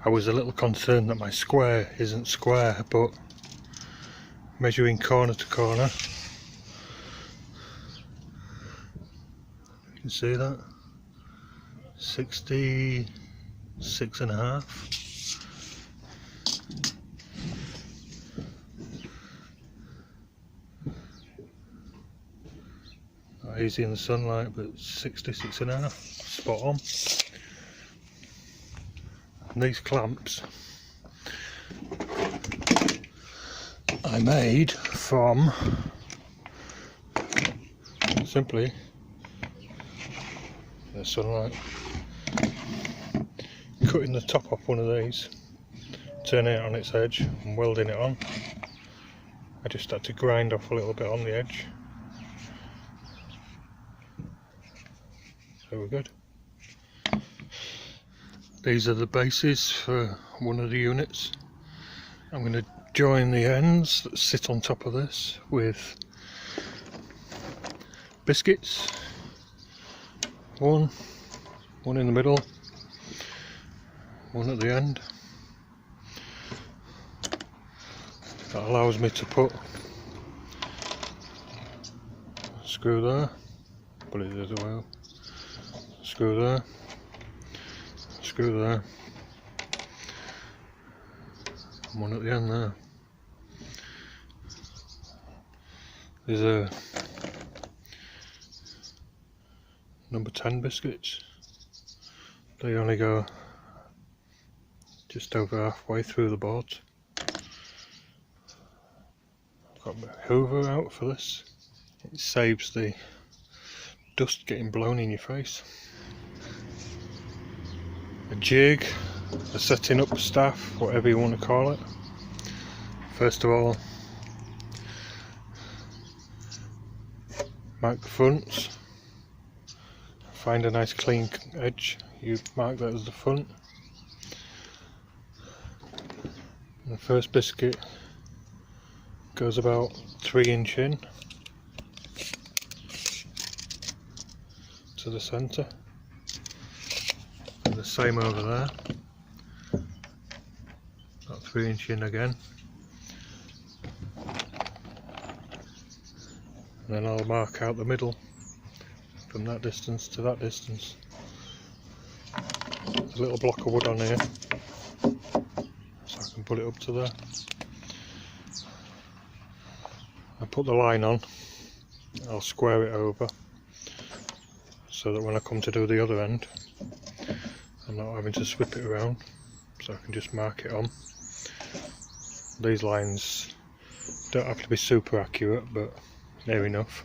I was a little concerned that my square isn't square, but measuring corner to corner, you can see that 66.5. Not easy in the sunlight, but 66.5, spot on. And these clamps I made from simply the sunlight, cutting the top off one of these, turning it on its edge and welding it on. I just had to grind off a little bit on the edge, so we're good. These are the bases for one of the units. I'm going to join the ends that sit on top of this with biscuits. One in the middle, one at the end. That allows me to put a screw there, put it the other way up, screw there, screw there, and one at the end there. These are number 10 biscuits. They only go just over halfway through the boards. I've got my hoover out for this. It saves the dust getting blown in your face. A jig, a setting up staff, whatever you want to call it. First of all, mark the fronts. Find a nice clean edge, you mark that as the front. And the first biscuit goes about 3 inch in to the centre. And the same over there, about 3 inch in again. And then I'll mark out the middle from that distance to that distance. There's a little block of wood on here, so I can put it up to there. I put the line on, I'll square it over, so that when I come to do the other end, I'm not having to swip it around, so I can just mark it on. These lines don't have to be super accurate, but near enough.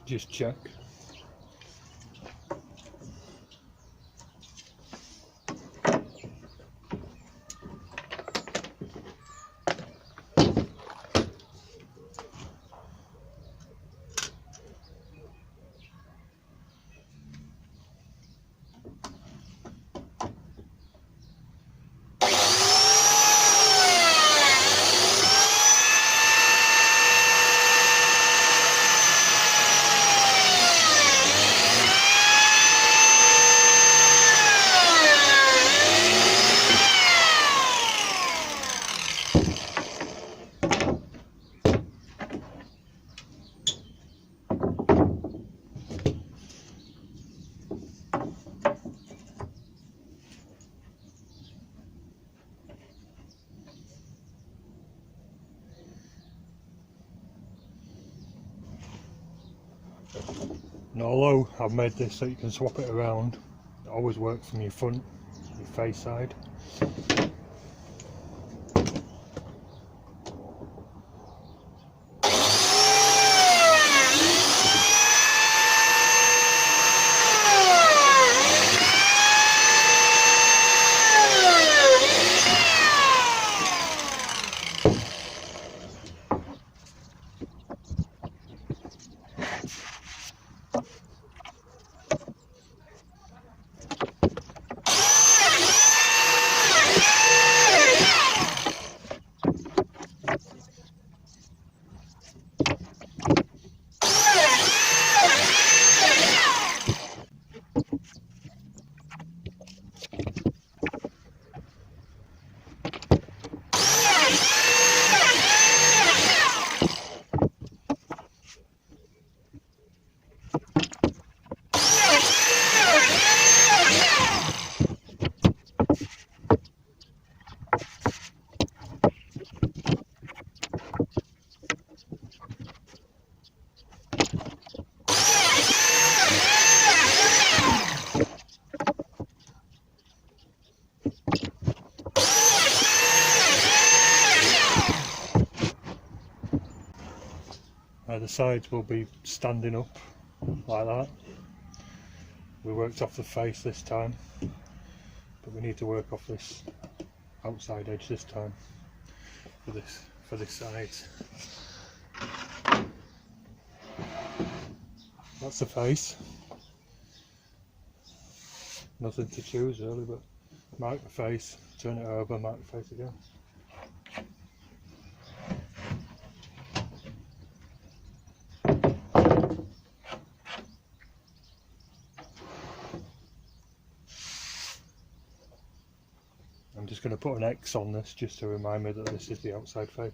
Just check. And although I've made this so you can swap it around, it always works from your front, your face side. The sides will be standing up like that. We worked off the face this time, but we need to work off this outside edge this time for this side. That's the face. Nothing to choose really, but mark the face, turn it over, mark the face again. I'm just going to put an X on this just to remind me that this is the outside face.